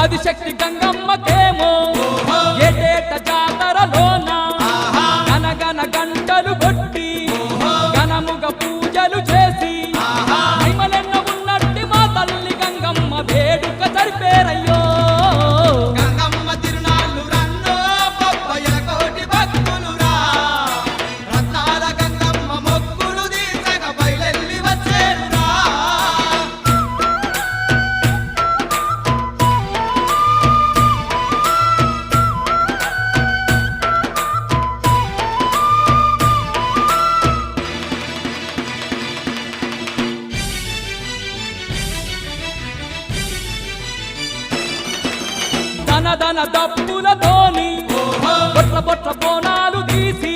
ఆదిశక్తి గంగమ్మకేమో ఏటేట జాతరలోన గనగన గంటలు కొట్టి ఘనముగ పూజలు చేసి మహిమలెన్న ఉన్నట్టి మా తల్లి గంగమ్మ వేడుక జరిపేరయ్యో. గంగమ్మ తిరునాళ్ళు రన్నో బొబ్బయ్య కోటి భక్తులురా రత్నాల గంగమ్మ మొక్కులు తీర్చగ బయలెల్లి వచ్చేరురా. ధన ధన దప్పులతోని బొట్ల బొట్ల బోనాలు తీసి